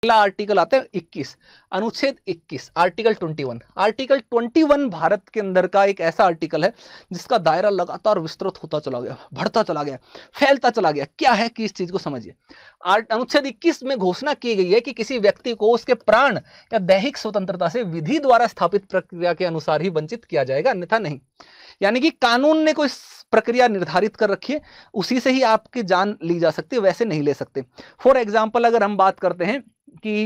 पहला आर्टिकल आता है 21, अनुच्छेद 21, आर्टिकल 21। आर्टिकल 21 भारत के अंदर का एक ऐसा आर्टिकल है जिसका दायरा लगातार विस्तृत होता चला गया, बढ़ता चला गया, फैलता चला गया। क्या है कि इस चीज को समझिए। अनुच्छेद 21 में घोषणा की गई है कि किसी व्यक्ति को उसके प्राण या दैहिक स्वतंत्रता से विधि द्वारा स्थापित प्रक्रिया के अनुसार ही वंचित किया जाएगा, अन्यथा नहीं। यानी कि कानून ने कोई प्रक्रिया निर्धारित कर रखी है, उसी से ही आपकी जान ली जा सकती है, वैसे नहीं ले सकते। फॉर एग्जाम्पल अगर हम बात करते हैं कि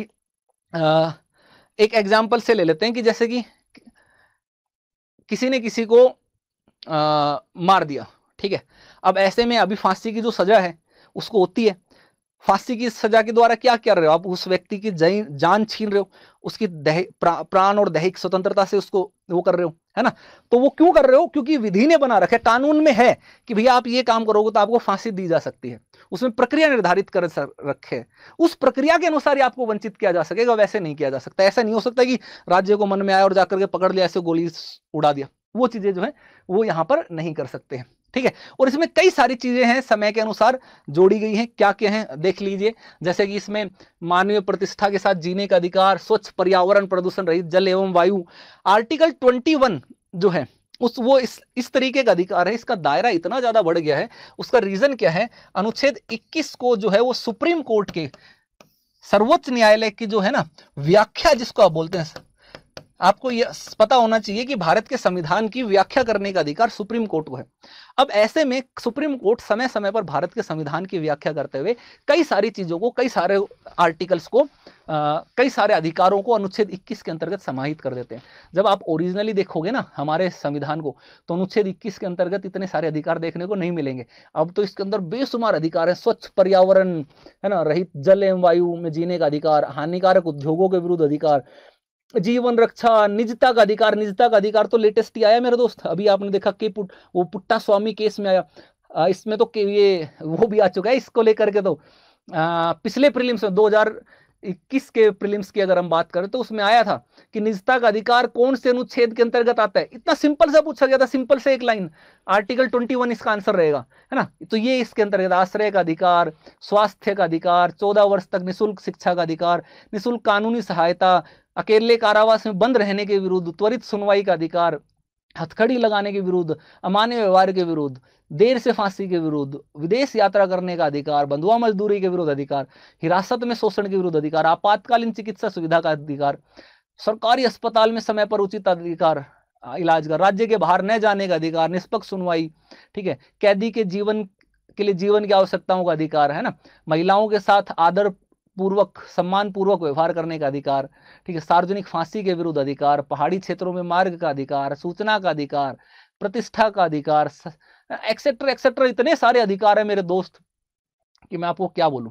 एक एग्जाम्पल से ले लेते हैं कि जैसे कि किसी ने किसी को मार दिया, ठीक है। अब ऐसे में अभी फांसी की जो सजा है उसको होती है, फांसी की सजा के द्वारा क्या कर रहे हो आप, उस व्यक्ति की जान छीन रहे हो, उसकी प्राण और दैहिक स्वतंत्रता से उसको वो कर रहे हो, है ना। तो वो क्यों कर रहे हो, क्योंकि विधि ने बना रखा है, कानून में है कि भैया आप ये काम करोगे तो आपको फांसी दी जा सकती है, उसमें प्रक्रिया निर्धारित कर रखे है, उस प्रक्रिया के अनुसार ही आपको वंचित किया जा सकेगा, वैसे नहीं किया जा सकता। ऐसा नहीं हो सकता कि राज्य को मन में आया और जाकर के पकड़ लिया, ऐसे गोली उड़ा दिया, वो चीजें जो है वो यहां पर नहीं कर सकते हैं, ठीक है। और इसमें कई सारी चीजें हैं समय के अनुसार जोड़ी गई हैं, क्या क्या हैं देख लीजिए। जैसे कि इसमें मानवीय प्रतिष्ठा के साथ जीने का अधिकार, स्वच्छ पर्यावरण, प्रदूषण रहित जल एवं वायु। आर्टिकल 21 जो है वो इस तरीके का अधिकार है, इसका दायरा इतना ज्यादा बढ़ गया है। उसका रीजन क्या है, अनुच्छेद 21 को जो है वो सुप्रीम कोर्ट के, सर्वोच्च न्यायालय की जो है ना व्याख्या, जिसको आप बोलते हैं, आपको यह पता होना चाहिए कि भारत के संविधान की व्याख्या करने का अधिकार सुप्रीम कोर्ट को है। अब ऐसे में सुप्रीम कोर्ट समय समय पर भारत के संविधान की व्याख्या करते हुए कई सारी चीजों को, कई सारे आर्टिकल्स को, कई सारे अधिकारों को अनुच्छेद 21 के अंतर्गत समाहित कर देते हैं। जब आप ओरिजिनली देखोगे ना हमारे संविधान को, तो अनुच्छेद 21 के अंतर्गत इतने सारे अधिकार देखने को नहीं मिलेंगे। अब तो इसके अंदर बेशुमार अधिकार है, स्वच्छ पर्यावरण, है ना, रहित जल एवं वायु में जीने का अधिकार, हानिकारक उद्योगों के विरुद्ध अधिकार, जीवन रक्षा, निजता का अधिकार। निजता का अधिकार तो लेटेस्ट ही आया मेरे दोस्त, अभी आपने देखा कि वो पुट्टा स्वामी केस में आया, इसमें तो ये वो भी आ चुका है इसको लेकर के। तो पिछले प्रीलिम्स में 2021 के प्रीलिम्स की अगर हम बात करें तो उसमें आया था कि निजता का अधिकार कौन से अनुच्छेद के अंतर्गत आता है, इतना सिंपल सा पूछा गया था, सिंपल से एक लाइन, आर्टिकल 21 इसका आंसर रहेगा, है ना। तो ये इसके अंतर्गत आश्रय का अधिकार, स्वास्थ्य का अधिकार, 14 वर्ष तक निःशुल्क शिक्षा का अधिकार, निःशुल्क कानूनी सहायता, अकेले कारावास में बंद रहने के विरुद्ध त्वरित सुनवाई का अधिकार, हथकड़ी लगाने के विरुद्ध, अमान्य व्यवहार के विरुद्ध, देर से फांसी के विरुद्ध, विदेश यात्रा करने का अधिकार, बंधुआ मजदूरी के विरुद्ध अधिकार, हिरासत में शोषण के विरुद्ध अधिकार, आपातकालीन चिकित्सा सुविधा का अधिकार, सरकारी अस्पताल में समय पर उचित अधिकार, इलाज का, राज्य के बाहर न जाने का अधिकार, निष्पक्ष सुनवाई, ठीक है, कैदी के जीवन के लिए जीवन की आवश्यकताओं का अधिकार, है ना, महिलाओं के साथ आदर पूर्वक, सम्मान पूर्वक व्यवहार करने का अधिकार, ठीक है, सार्वजनिक फांसी के विरुद्ध अधिकार, पहाड़ी क्षेत्रों में मार्ग का अधिकार, सूचना का अधिकार, प्रतिष्ठा का अधिकार, एक्सेट्रा एक्सेट्रा, इतने सारे अधिकार है मेरे दोस्त कि मैं आपको क्या बोलूं।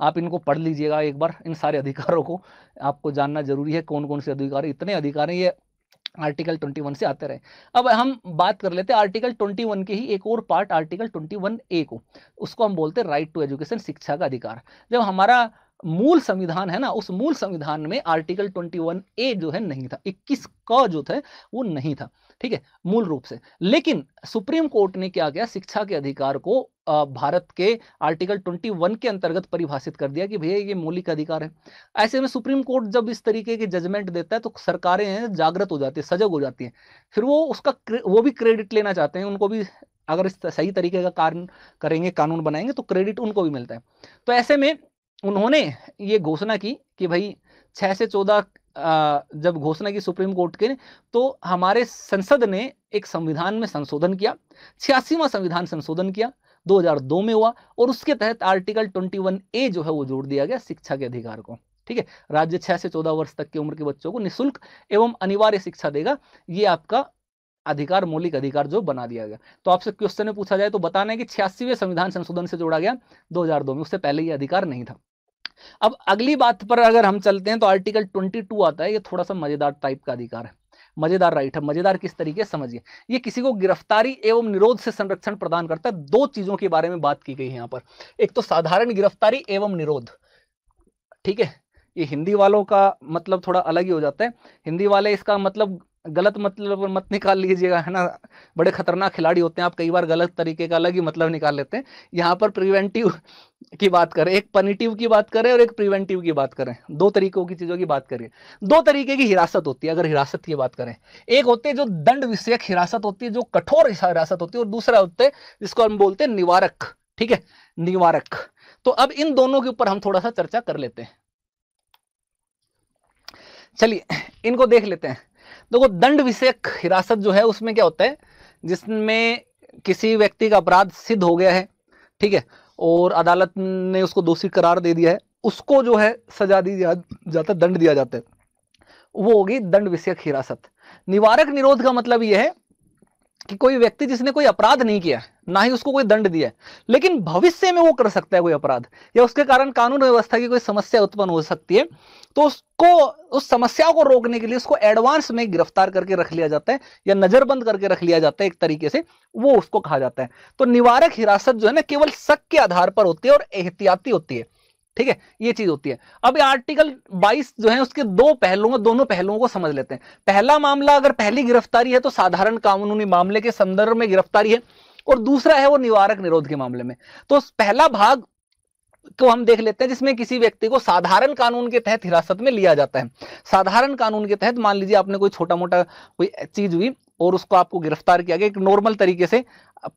आप इनको पढ़ लीजिएगा एक बार, इन सारे अधिकारों को आपको जानना जरूरी है, कौन कौन से अधिकार है, इतने अधिकार हैं, ये आर्टिकल 21 से आते रहे। अब हम बात कर लेते हैं आर्टिकल 21 के ही एक और पार्ट, आर्टिकल 21A को, उसको हम बोलते हैं राइट टू एजुकेशन, शिक्षा का अधिकार। जब हमारा मूल संविधान है ना, उस मूल संविधान में आर्टिकल 21A जो है नहीं था, 21 का जो था वो नहीं था, ठीक है, मूल रूप से। लेकिन सुप्रीम कोर्ट ने क्या किया, शिक्षा के अधिकार को भारत के आर्टिकल 21 के अंतर्गत परिभाषित कर दिया कि भैया ये मौलिक अधिकार है। ऐसे में सुप्रीम कोर्ट जब इस तरीके की जजमेंट देता है तो सरकारें जागृत हो जाती है, सजग हो जाती हैं, फिर वो उसका वो भी क्रेडिट लेना चाहते हैं, उनको भी अगर इस सही तरीके का कार्य करेंगे, कानून बनाएंगे तो क्रेडिट उनको भी मिलता है। तो ऐसे में उन्होंने ये घोषणा की कि भाई 6 से 14 जब घोषणा की सुप्रीम कोर्ट के, तो हमारे संसद ने एक संविधान में संशोधन किया, 86वां संविधान संशोधन किया, 2002 में हुआ, और उसके तहत आर्टिकल 21A जो है वो जोड़ दिया गया शिक्षा के अधिकार को, ठीक है। राज्य 6 से 14 वर्ष तक की उम्र के बच्चों को निःशुल्क एवं अनिवार्य शिक्षा देगा, ये आपका अधिकार, मौलिक अधिकार जो बना दिया गया। तो आपसे क्वेश्चन में पूछा जाए तो बताना है कि 86वें संविधान संशोधन से जोड़ा गया 2002 में, उससे पहले ये अधिकार नहीं था। अब अगली बात पर अगर हम चलते हैं तो आर्टिकल 22 आता है, ये थोड़ा सा मजेदार टाइप का अधिकार है, मजेदार राइट है। मजेदार किस तरीके से समझिए, ये किसी को गिरफ्तारी एवं निरोध से संरक्षण प्रदान करता है। दो चीजों के बारे में बात की गई है यहाँ पर, एक तो साधारण गिरफ्तारी एवं निरोध, ठीक है। ये हिंदी वालों का मतलब थोड़ा अलग ही हो जाता है, हिंदी वाले इसका मतलब गलत मतलब मत निकाल लीजिएगा, है ना, बड़े खतरनाक खिलाड़ी होते हैं आप, कई बार गलत तरीके का अलग ही मतलब निकाल लेते हैं। यहाँ पर प्रिवेंटिव की बात करें, एक पनिटिव की बात करें और एक प्रिवेंटिव की बात करें, दो तरीकों की चीजों की बात करें। दो तरीके की हिरासत होती है अगर हिरासत की बात करें। एक होते हैं जो दंड विषयक हिरासत होती है, जो कठोर हिरासत होती है, और दूसरा होते हैं जिसको हम बोलते हैं निवारक। ठीक है, निवारक। तो अब इन दोनों के ऊपर हम थोड़ा सा चर्चा कर लेते हैं। चलिए इनको देख लेते हैं। देखो, दंड विषयक हिरासत जो है उसमें क्या होता है, जिसमें किसी व्यक्ति का अपराध सिद्ध हो गया है, ठीक है, और अदालत ने उसको दोषी करार दे दिया है, उसको जो है सजा दी जाता है, दंड दिया जाता है, वो होगी दंड विषयक हिरासत। निवारक निरोध का मतलब यह है कि कोई व्यक्ति जिसने कोई अपराध नहीं किया, ना ही उसको कोई दंड दिया है, लेकिन भविष्य में वो कर सकता है कोई अपराध, या उसके कारण कानून व्यवस्था की कोई समस्या उत्पन्न हो सकती है, तो उसको, उस समस्या को रोकने के लिए उसको एडवांस में गिरफ्तार करके रख लिया जाता है, या नजरबंद करके रख लिया जाता है एक तरीके से, वो उसको कहा जाता है। तो निवारक हिरासत जो है ना, केवल शक के आधार पर होती है और एहतियाती होती है। ठीक है, ये चीज होती है। अब आर्टिकल 22 जो है उसके दो पहलुओं, दोनों पहलुओं को समझ लेते हैं। पहला मामला अगर पहली गिरफ्तारी है तो साधारण कानूनी मामले के संदर्भ में गिरफ्तारी है, और दूसरा है वो निवारक निरोध के मामले में। तो पहला भाग को हम देख लेते हैं, जिसमें किसी व्यक्ति को साधारण कानून के तहत हिरासत में लिया जाता है। साधारण कानून के तहत मान लीजिए आपने कोई छोटा मोटा कोई चीज हुई और उसको आपको गिरफ्तार किया गया, एक नॉर्मल तरीके से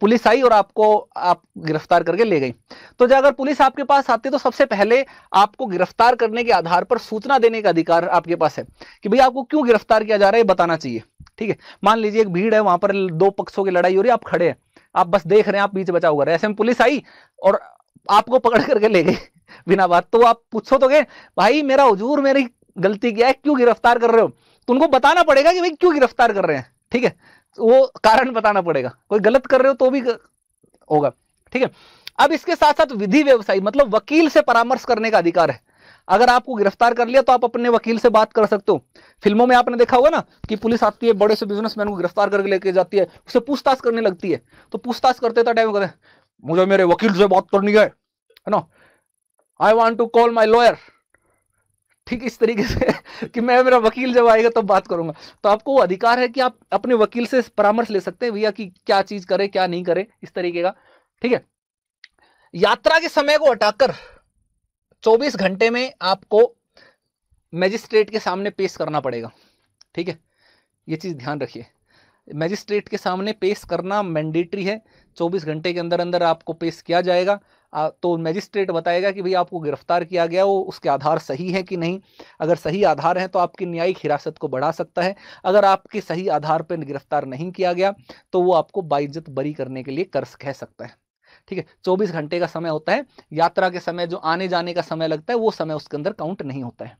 पुलिस आई और आप गिरफ्तार करके ले गई। तो जब अगर पुलिस आपके पास आती है तो सबसे पहले आपको गिरफ्तार करने के आधार पर सूचना देने का अधिकार आपके पास है कि भाई आपको क्यों गिरफ्तार किया जा रहा है, बताना चाहिए। ठीक है, मान लीजिए एक भीड़ है, वहां पर दो पक्षों की लड़ाई हो रही है, आप खड़े हैं, आप बस देख रहे हैं, आप बीच बचाव कर रहे हैं, ऐसे में पुलिस आई और आपको पकड़ करके ले गई बिना बात, तो आप पूछो तो भाई मेरा हुजूर मेरी गलती क्या है, क्यों गिरफ्तार कर रहे हो, तो उनको बताना पड़ेगा कि भाई क्यों गिरफ्तार कर रहे हैं। ठीक है, वो कारण बताना पड़ेगा, कोई गलत कर रहे हो तो भी होगा। ठीक है, अब इसके साथ साथ विधि व्यवसायी मतलब वकील से परामर्श करने का अधिकार है। अगर आपको गिरफ्तार कर लिया तो आप अपने वकील से बात कर सकते हो। फिल्मों में आपने देखा होगा ना कि पुलिस आती है, बड़े से बिजनेसमैन को गिरफ्तार करके लेके जाती है, उससे पूछताछ करने लगती है, तो पूछताछ करते टाइम कहते मुझे मेरे वकील से बात करनी है ना, I want to call my lawyer. ठीक, इस तरीके से कि मैं, मेरा वकील जब आएगा तब बात करूंगा। तो आपको वो अधिकार है कि आप अपने वकील से परामर्श ले सकते हैं भैया कि क्या चीज करे क्या नहीं करे, इस तरीके का। ठीक है, यात्रा के समय को हटाकर 24 घंटे में आपको मैजिस्ट्रेट के सामने पेश करना पड़ेगा। ठीक है, ये चीज ध्यान रखिए, मैजिस्ट्रेट के सामने पेश करना मैंडेटरी है। 24 घंटे के अंदर अंदर आपको पेश किया जाएगा। तो मैजिस्ट्रेट बताएगा कि भाई आपको गिरफ्तार किया गया, वो उसके आधार सही है कि नहीं। अगर सही आधार है तो आपकी न्यायिक हिरासत को बढ़ा सकता है। अगर आपके सही आधार पर गिरफ्तार नहीं किया गया तो वो आपको बाइज्जत बरी करने के लिए कह सकता है। ठीक है, 24 घंटे का समय होता है। यात्रा के समय जो आने जाने का समय लगता है वो समय उसके अंदर काउंट नहीं होता है।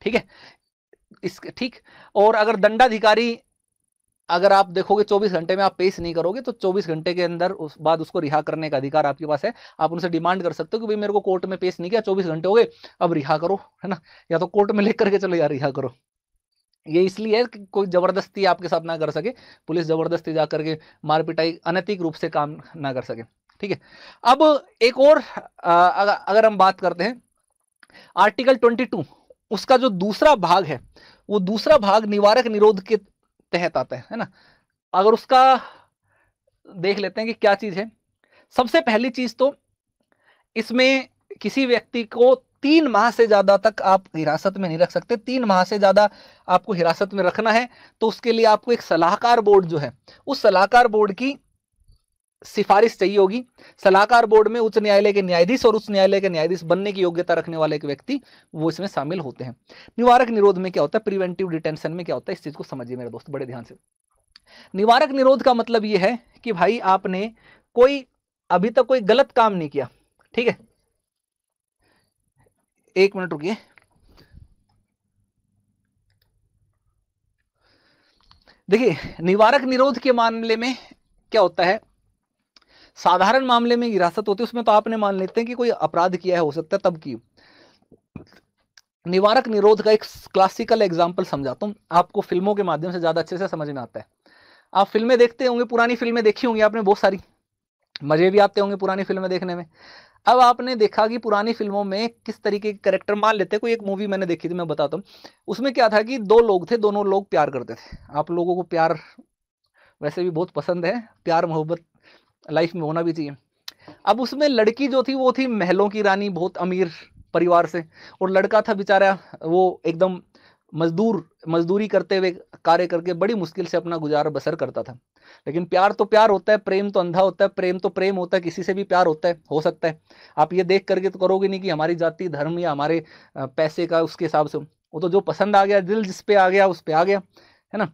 ठीक है, ठीक। और अगर दंडाधिकारी, अगर आप देखोगे 24 घंटे में आप पेश नहीं करोगे तो 24 घंटे के अंदर उस बाद उसको रिहा करने का अधिकार आपके पास है। आप उनसे डिमांड कर सकते हो कि भाई मेरे को कोर्ट में पेश नहीं किया, 24 घंटे हो गए, अब रिहा करो, है ना, या तो कोर्ट में लेकर के चलो या रिहा करो। ये इसलिए है कि कोई जबरदस्ती आपके साथ ना कर सके, पुलिस जबरदस्ती जाकर के मार पिटाई अनैतिक रूप से काम ना कर सके। ठीक है, अब एक और अगर हम बात करते हैं आर्टिकल 22, उसका जो दूसरा भाग है वो दूसरा भाग निवारक निरोध के तहत आता है ना। अगर उसका देख लेते हैं कि क्या चीज है। सबसे पहली चीज तो इसमें किसी व्यक्ति को 3 माह से ज्यादा तक आप हिरासत में नहीं रख सकते। 3 माह से ज्यादा आपको हिरासत में रखना है तो उसके लिए आपको एक सलाहकार बोर्ड जो है, उस सलाहकार बोर्ड की सिफारिश चाहिए होगी। सलाहकार बोर्ड में उच्च न्यायालय के न्यायाधीश और उच्च न्यायालय के न्यायाधीश बनने की योग्यता रखने वाले एक व्यक्ति वो इसमें शामिल होते हैं। निवारक निरोध में क्या होता है, प्रिवेंटिव डिटेंशन में क्या होता है, इस चीज को समझिए मेरे दोस्त बड़े ध्यान से। निवारक निरोध का मतलब यह है कि भाई आपने कोई अभी तक कोई गलत काम नहीं किया। ठीक है, एक मिनट रुकिए। देखिए, निवारक निरोध के मामले में क्या होता है, साधारण मामले में हिरासत होती है, उसमें तो आपने मान लेते हैं कि कोई अपराध किया है, हो सकता है तब की। निवारक निरोध का एक क्लासिकल एग्जांपल समझाता हूं आपको, फिल्मों के माध्यम से ज्यादा अच्छे से समझ में आता है। आप फिल्में देखते होंगे, पुरानी फिल्में देखी होंगी आपने बहुत सारी, मजे भी आते होंगे पुरानी फिल्में देखने में। अब आपने देखा कि पुरानी फिल्मों में किस तरीके के कैरेक्टर, मान लेते हैं कोई एक मूवी मैंने देखी थी, मैं बताता हूँ। उसमें क्या था कि दो लोग थे, दोनों लोग प्यार करते थे। आप लोगों को प्यार वैसे भी बहुत पसंद है, प्यार मोहब्बत लाइफ में होना भी चाहिए। अब उसमें लड़की जो थी वो थी महलों की रानी, बहुत अमीर परिवार से, और लड़का था बेचारा वो एकदम मजदूरी करते हुए कार्य करके बड़ी मुश्किल से अपना गुजारा बसर करता था। लेकिन प्यार तो प्यार होता है, प्रेम तो अंधा होता है, प्रेम तो प्रेम होता है, किसी से भी प्यार होता है, हो सकता है। आप ये देख करके तो करोगे नहीं कि हमारी जाति धर्म या हमारे पैसे का उसके हिसाब से, वो तो जो पसंद आ गया, दिल जिस पे आ गया उस पे आ गया, है ना।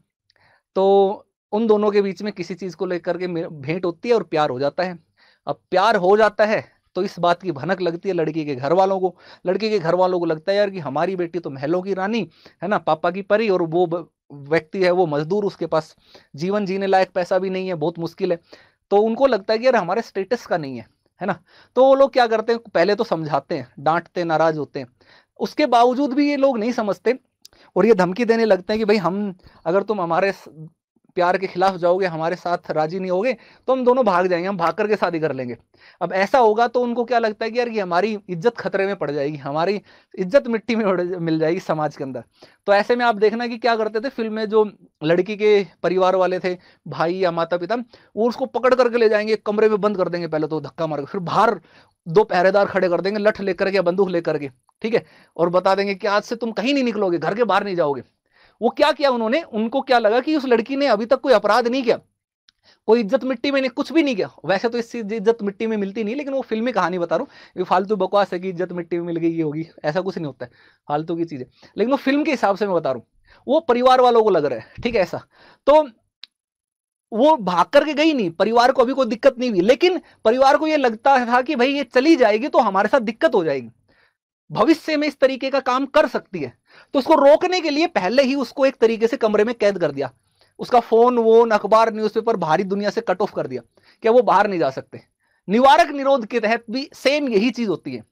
तो उन दोनों के बीच में किसी चीज को लेकर के भेंट होती है और प्यार हो जाता है। अब प्यार हो जाता है तो इस बात की भनक लगती है लड़की के घर वालों को। लड़के के घर वालों को लगता है यार कि हमारी बेटी तो महलों की रानी है ना, पापा की परी, और वो व्यक्ति है वो मजदूर, उसके पास जीवन जीने लायक पैसा भी नहीं है, बहुत मुश्किल है। तो उनको लगता है कि यार हमारे स्टेटस का नहीं है ना। तो वो लोग क्या करते हैं, पहले तो समझाते हैं, डांटते, नाराज होते हैं। उसके बावजूद भी ये लोग नहीं समझते और ये धमकी देने लगते हैं कि भाई हम, अगर तुम हमारे प्यार के खिलाफ जाओगे, हमारे साथ राजी नहीं होगे, तो हम दोनों भाग जाएंगे, हम भाग करके शादी कर लेंगे। अब ऐसा होगा तो उनको क्या लगता है कि यार ये हमारी इज्जत खतरे में पड़ जाएगी, हमारी इज्जत मिट्टी में मिल जाएगी समाज के अंदर। तो ऐसे में आप देखना कि क्या करते थे फिल्म में, जो लड़की के परिवार वाले थे, भाई या माता पिता, वो उसको पकड़ करके ले जाएंगे, कमरे में बंद कर देंगे, पहले तो धक्का मार, फिर बाहर दो पहरेदार खड़े कर देंगे, लठ लेकर के, बंदूक लेकर के, ठीक है, और बता देंगे कि आज से तुम कहीं नहीं निकलोगे, घर के बाहर नहीं जाओगे। वो क्या किया उन्होंने, उनको क्या लगा कि उस लड़की ने अभी तक कोई अपराध नहीं किया, कोई इज्जत मिट्टी में नहीं, कुछ भी नहीं किया। वैसे तो इससे इज्जत मिट्टी में मिलती नहीं, लेकिन वो फिल्मी कहानी बता रहा हूँ, ये फालतू बकवास है कि इज्जत मिट्टी में मिल गई ये होगी, ऐसा कुछ नहीं होता है, फालतू की चीज है। लेकिन वो फिल्म के हिसाब से मैं बता रहा हूँ, वो परिवार वालों को लग रहा है, ठीक है ऐसा। तो वो भाग करके गई नहीं, परिवार को अभी कोई दिक्कत नहीं हुई, लेकिन परिवार को ये लगता था कि भाई ये चली जाएगी तो हमारे साथ दिक्कत हो जाएगी, भविष्य में इस तरीके का काम कर सकती है। तो उसको रोकने के लिए पहले ही उसको एक तरीके से कमरे में कैद कर दिया, उसका फोन वोन अखबार न्यूज़पेपर भारी दुनिया से कट ऑफ कर दिया कि वो बाहर नहीं जा सकते। निवारक निरोध के तहत भी सेम यही चीज होती है,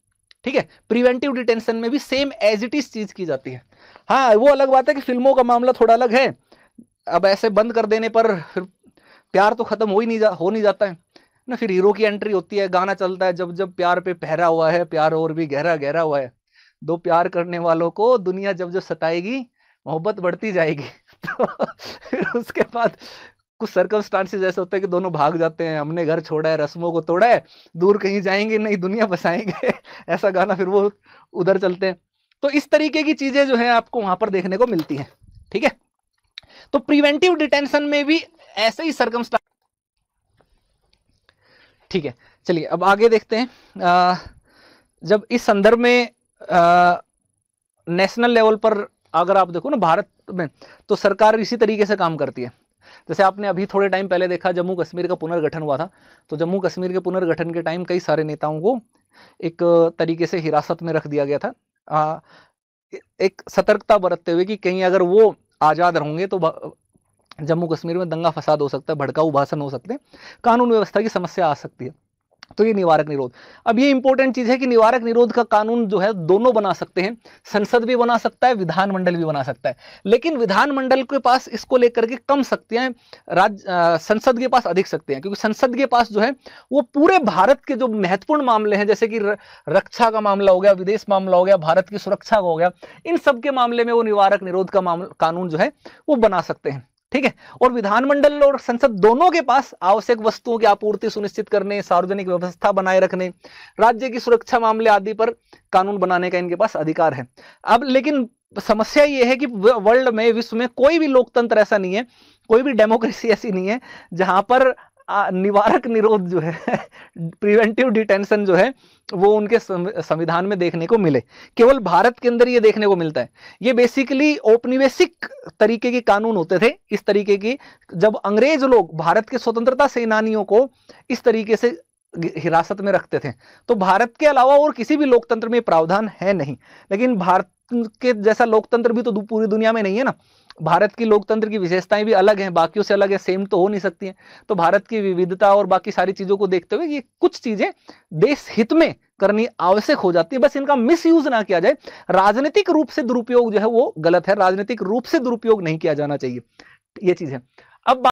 ठीक है, प्रिवेंटिव डिटेंशन में भी सेम एज इट इज चीज की जाती है। हाँ वो अलग बात है कि फिल्मों का मामला थोड़ा अलग है, अब ऐसे बंद कर देने पर फिर प्यार तो खत्म हो नहीं जाता है ना, फिर हीरो की एंट्री होती है, गाना चलता है, जब जब प्यार पे पहरा हुआ है, प्यार और भी गहरा गहरा हुआ है, दो प्यार करने वालों को दुनिया जब जब सताएगी, मोहब्बत बढ़ती जाएगी। तो फिर उसके बाद कुछ सर्कमस्टांसेस ऐसे होते हैं कि दोनों भाग जाते हैं, हमने घर छोड़ा है, रस्मों को तोड़ा है, दूर कहीं जाएंगे नहीं, दुनिया बसाएंगे। ऐसा गाना, फिर वो उधर चलते हैं। तो इस तरीके की चीजें जो है आपको वहां पर देखने को मिलती हैं, ठीक है। तो प्रिवेंटिव डिटेंशन में भी ऐसे ही सर्कमस्टांस, ठीक है। चलिए अब आगे देखते हैं। जब इस संदर्भ में नेशनल लेवल पर अगर आप देखो ना भारत में, तो सरकार इसी तरीके से काम करती है। जैसे आपने अभी थोड़े टाइम पहले देखा जम्मू कश्मीर का पुनर्गठन हुआ था, तो जम्मू कश्मीर के पुनर्गठन के टाइम कई सारे नेताओं को एक तरीके से हिरासत में रख दिया गया था, एक सतर्कता बरतते हुए कि कहीं अगर वो आज़ाद होंगे तो जम्मू कश्मीर में दंगा फसाद हो सकता है, भड़काऊ भाषण हो सकते हैं, कानून व्यवस्था की समस्या आ सकती है। तो ये निवारक निरोध, अब ये इंपॉर्टेंट चीज है कि निवारक निरोध का कानून जो है दोनों बना सकते हैं, संसद भी बना सकता है, विधानमंडल भी बना सकता है। लेकिन विधानमंडल के पास इसको लेकर के कम शक्तियां हैं, संसद के पास अधिक शक्तियां हैं, क्योंकि संसद के पास जो है वो पूरे भारत के जो महत्वपूर्ण मामले हैं, जैसे कि रक्षा का मामला हो गया, विदेश मामला हो गया, भारत की सुरक्षा का हो गया, इन सब के मामले में वो निवारक निरोध का कानून जो है वो बना सकते हैं, ठीक है। और विधानमंडल और संसद दोनों के पास आवश्यक वस्तुओं की आपूर्ति सुनिश्चित करने, सार्वजनिक व्यवस्था बनाए रखने, राज्य की सुरक्षा मामले आदि पर कानून बनाने का इनके पास अधिकार है। अब लेकिन समस्या ये है कि वर्ल्ड में, विश्व में कोई भी लोकतंत्र ऐसा नहीं है, कोई भी डेमोक्रेसी ऐसी नहीं है जहां पर निवारक निरोध जो है प्रिवेंटिव डिटेंशन जो है वो उनके संविधान में देखने को मिले। केवल भारत के अंदर ये देखने को मिलता है। ये बेसिकली औपनिवेशिक तरीके के कानून होते थे, इस तरीके की, जब अंग्रेज लोग भारत के स्वतंत्रता सेनानियों को इस तरीके से हिरासत में रखते थे। तो भारत के अलावा और किसी भी लोकतंत्र में प्रावधान है नहीं, लेकिन भारत के जैसा लोकतंत्र भी तो पूरी दुनिया में नहीं है ना। भारत की लोकतंत्र की विशेषताएं भी अलग हैं, बाकियों से अलग है, सेम तो हो नहीं सकती हैं। तो भारत की विविधता और बाकी सारी चीजों को देखते हुए ये कुछ चीजें देश हित में करनी आवश्यक हो जाती है, बस इनका मिसयूज ना किया जाए। राजनीतिक रूप से दुरुपयोग जो है वो गलत है, राजनीतिक रूप से दुरुपयोग नहीं किया जाना चाहिए, ये चीज है। अब